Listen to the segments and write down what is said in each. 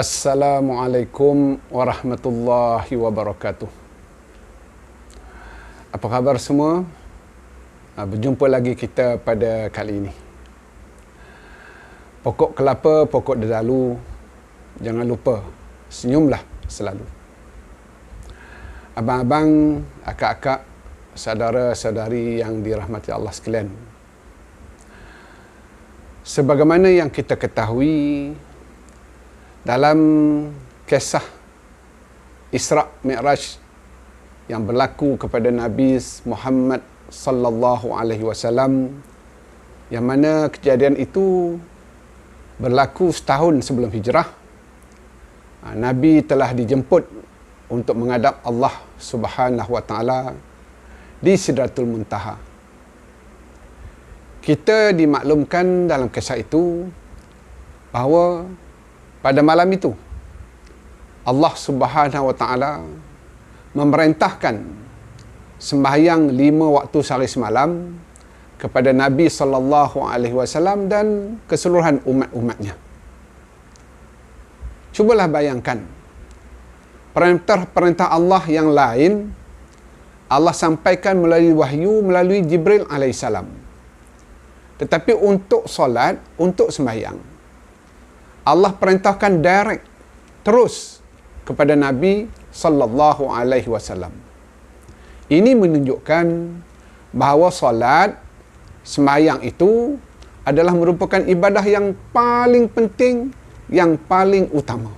Assalamualaikum warahmatullahi wabarakatuh. Apa khabar semua? Berjumpa lagi kita pada kali ini. Pokok kelapa, pokok dedalu. Jangan lupa, senyumlah selalu. Abang-abang, akak-akak, saudara-saudari yang dirahmati Allah sekalian. Sebagaimana yang kita ketahui, dalam kisah Isra' Mi'raj yang berlaku kepada Nabi Muhammad sallallahu alaihi wasallam, yang mana kejadian itu berlaku setahun sebelum hijrah, Nabi telah dijemput untuk menghadap Allah Subhanahu wa taala di Sidratul Muntaha. Kita dimaklumkan dalam kisah itu bahawa pada malam itu Allah Subhanahu wa taala memerintahkan sembahyang 5 waktu sehari semalam kepada Nabi sallallahu alaihi wasallam dan keseluruhan umat-umatnya. Cubalah bayangkan, perintah Allah yang lain Allah sampaikan melalui wahyu, melalui Jibril alaihissalam. Tetapi untuk solat, untuk sembahyang, Allah perintahkan direct terus kepada Nabi sallallahu alaihi wasallam. Ini menunjukkan bahawa solat, sembahyang itu adalah merupakan ibadah yang paling penting, yang paling utama.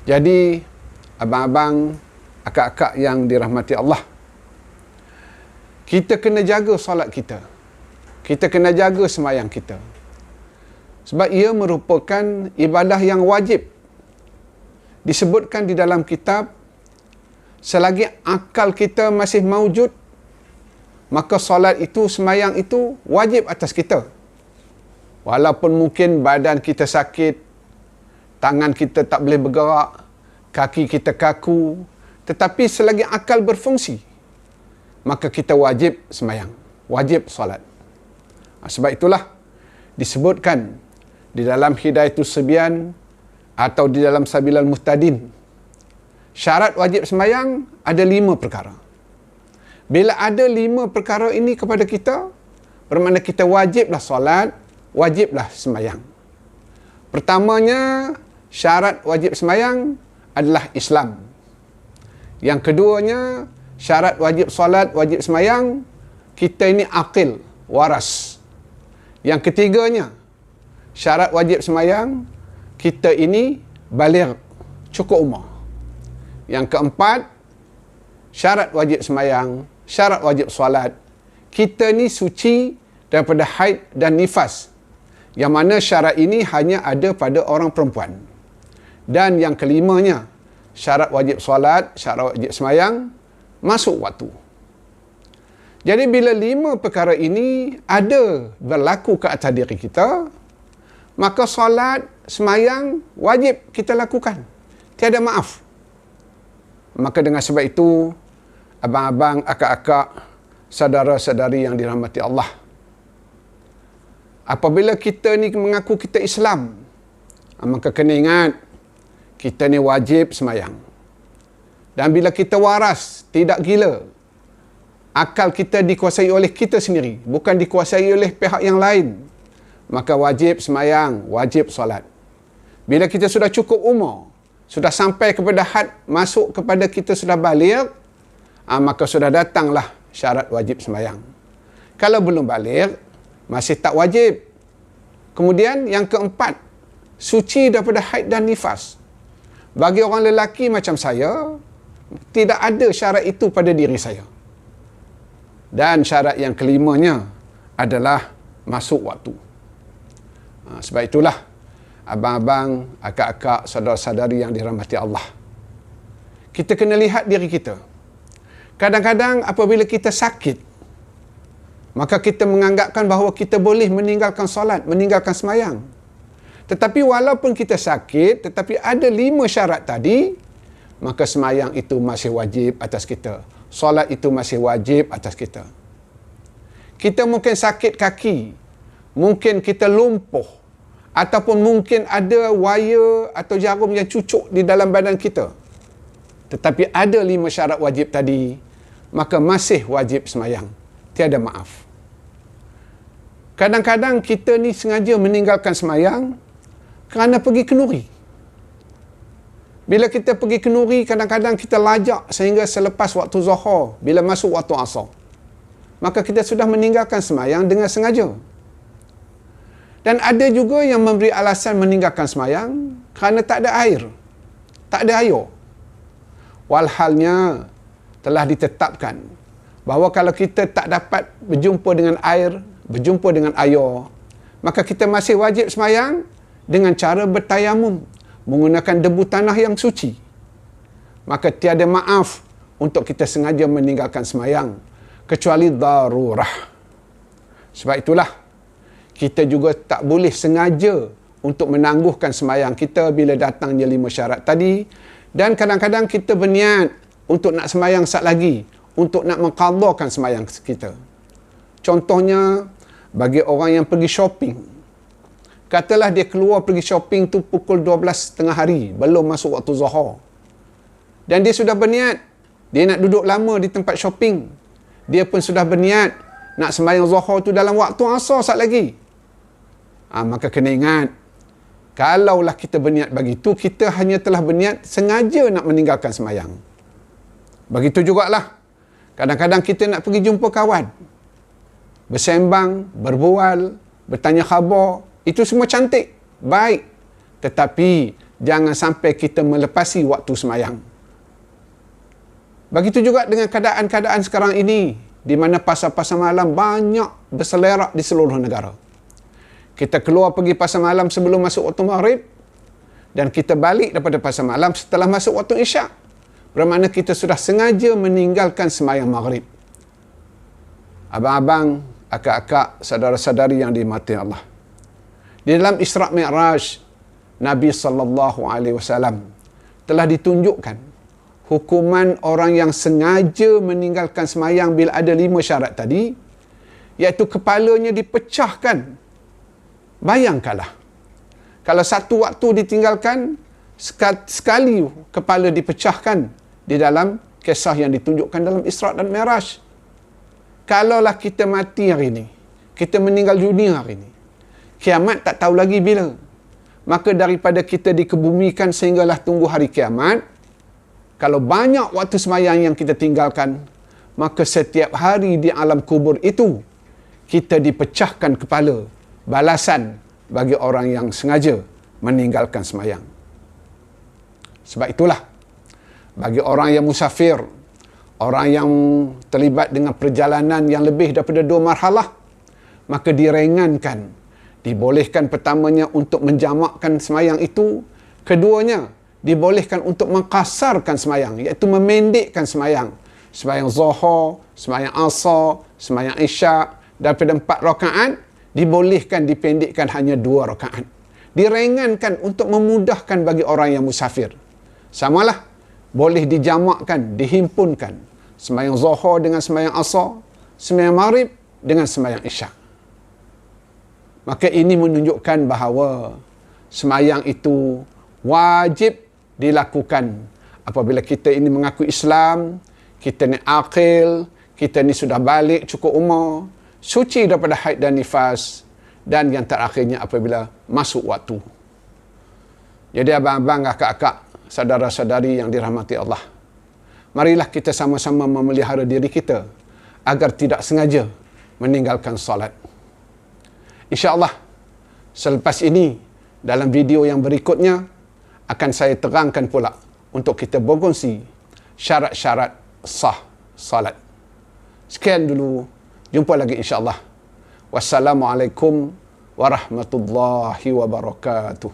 Jadi, abang-abang, akak-akak yang dirahmati Allah, kita kena jaga solat kita. Kita kena jaga sembahyang kita. Sebab ia merupakan ibadah yang wajib. Disebutkan di dalam kitab, selagi akal kita masih maujud, maka solat itu, sembahyang itu wajib atas kita. Walaupun mungkin badan kita sakit, tangan kita tak boleh bergerak, kaki kita kaku, tetapi selagi akal berfungsi, maka kita wajib sembahyang, wajib solat. Sebab itulah disebutkan di dalam Hidayatus Sibyan atau di dalam Sabilal Muhtadin, syarat wajib sembahyang ada 5 perkara. Bila ada 5 perkara ini kepada kita, bermakna kita wajiblah solat, wajiblah sembahyang. Pertamanya, syarat wajib sembahyang adalah Islam. Yang keduanya, syarat wajib solat, wajib sembahyang, kita ini aqil, waras. Yang ketiganya, syarat wajib sembahyang, kita ini baligh, cukup umur. Yang keempat, syarat wajib sembahyang, syarat wajib solat, kita ni suci daripada haid dan nifas, yang mana syarat ini hanya ada pada orang perempuan. Dan yang kelimanya, syarat wajib solat, syarat wajib sembahyang, masuk waktu. Jadi bila 5 perkara ini ada berlaku ke atas diri kita, maka solat, sembahyang wajib kita lakukan. Tiada maaf. Maka dengan sebab itu, abang-abang, akak-akak, saudara-saudari yang dirahmati Allah, apabila kita ni mengaku kita Islam, maka kena ingat, kita ni wajib sembahyang. Dan bila kita waras, tidak gila, akal kita dikuasai oleh kita sendiri, bukan dikuasai oleh pihak yang lain, maka wajib sembahyang, wajib solat. Bila kita sudah cukup umur, sudah sampai kepada had, masuk kepada kita sudah baligh, maka sudah datanglah syarat wajib sembahyang. Kalau belum baligh, masih tak wajib. Kemudian yang keempat, suci daripada haid dan nifas. Bagi orang lelaki macam saya, tidak ada syarat itu pada diri saya. Dan syarat yang kelimanya adalah masuk waktu. Sebab itulah, abang-abang, akak-akak, saudara-saudari yang dirahmati Allah, kita kena lihat diri kita. Kadang-kadang apabila kita sakit, maka kita menganggapkan bahawa kita boleh meninggalkan solat, meninggalkan sembahyang. Tetapi walaupun kita sakit, tetapi ada 5 syarat tadi, maka sembahyang itu masih wajib atas kita. Solat itu masih wajib atas kita. Kita mungkin sakit kaki, mungkin kita lumpuh, ataupun mungkin ada wire atau jarum yang cucuk di dalam badan kita, tetapi ada 5 syarat wajib tadi, maka masih wajib semayang. Tiada maaf. Kadang-kadang kita ni sengaja meninggalkan semayang kerana pergi kenduri. Bila kita pergi kenduri, kadang-kadang kita lajak sehingga selepas waktu zuhur, bila masuk waktu asar, maka kita sudah meninggalkan semayang dengan sengaja. Dan ada juga yang memberi alasan meninggalkan semayang kerana tak ada air, tak ada air. Walhalnya telah ditetapkan bahawa kalau kita tak dapat berjumpa dengan air, berjumpa dengan air, maka kita masih wajib semayang dengan cara bertayamum, menggunakan debu tanah yang suci. Maka tiada maaf untuk kita sengaja meninggalkan semayang, kecuali darurah. Sebab itulah, kita juga tak boleh sengaja untuk menangguhkan semayang kita bila datangnya 5 syarat tadi. Dan kadang-kadang kita berniat untuk nak semayang sat lagi, untuk nak mengqadhakan semayang kita. Contohnya, bagi orang yang pergi shopping, katalah dia keluar pergi shopping tu pukul 12 tengah hari, belum masuk waktu zuhur. Dan dia sudah berniat, dia nak duduk lama di tempat shopping. Dia pun sudah berniat nak sembahyang zuhur tu dalam waktu asar sat lagi. Maka kena ingat, kalaulah kita berniat begitu, kita hanya telah berniat sengaja nak meninggalkan sembahyang. Begitu jugalah, kadang-kadang kita nak pergi jumpa kawan, bersembang, berbual, bertanya khabar, itu semua cantik, baik. Tetapi jangan sampai kita melepasi waktu sembahyang. Begitu juga dengan keadaan-keadaan sekarang ini, di mana pasar-pasar malam banyak berselerak di seluruh negara. Kita keluar pergi pasar malam sebelum masuk waktu maghrib, dan kita balik daripada pasar malam setelah masuk waktu isyak. Bermakna kita sudah sengaja meninggalkan sembahyang maghrib. Abang-abang, akak-akak, saudara-saudari yang dimati Allah, di dalam Isra' Mi'raj, Nabi SAW telah ditunjukkan hukuman orang yang sengaja meninggalkan sembahyang bila ada 5 syarat tadi, iaitu kepalanya dipecahkan. Bayangkanlah, kalau satu waktu ditinggalkan, sekali kepala dipecahkan di dalam kisah yang ditunjukkan dalam Isra' dan Mi'raj. Kalaulah kita mati hari ini, kita meninggal dunia hari ini, kiamat tak tahu lagi bila. Maka daripada kita dikebumikan sehinggalah tunggu hari kiamat, kalau banyak waktu sembahyang yang kita tinggalkan, maka setiap hari di alam kubur itu, kita dipecahkan kepala, balasan bagi orang yang sengaja meninggalkan sembahyang. Sebab itulah, bagi orang yang musafir, orang yang terlibat dengan perjalanan yang lebih daripada 2 marhalah, maka direngankan, dibolehkan pertamanya untuk menjamakkan sembahyang itu, keduanya dibolehkan untuk mengkasarkan sembahyang, iaitu memendekkan sembahyang. Sembahyang zuhur, sembahyang asar, sembahyang isyak, daripada 4 rakaat dibolehkan dipendekkan hanya 2 rakaat. Direngankan untuk memudahkan bagi orang yang musafir. Samalah, boleh dijamakkan, dihimpunkan sembahyang zuhur dengan sembahyang asar, sembahyang maghrib dengan sembahyang isyak. Maka ini menunjukkan bahawa sembahyang itu wajib dilakukan apabila kita ini mengaku Islam, kita ni aqil, kita ni sudah balik cukup umur, suci daripada haid dan nifas, dan yang terakhirnya apabila masuk waktu. Jadi abang-abang, akak-akak, saudara-saudari yang dirahmati Allah, marilah kita sama-sama memelihara diri kita agar tidak sengaja meninggalkan solat. InsyaAllah, selepas ini, dalam video yang berikutnya, akan saya terangkan pula untuk kita berkongsi syarat-syarat sah salat. Sekian dulu. Jumpa lagi insyaAllah. Wassalamualaikum warahmatullahi wabarakatuh.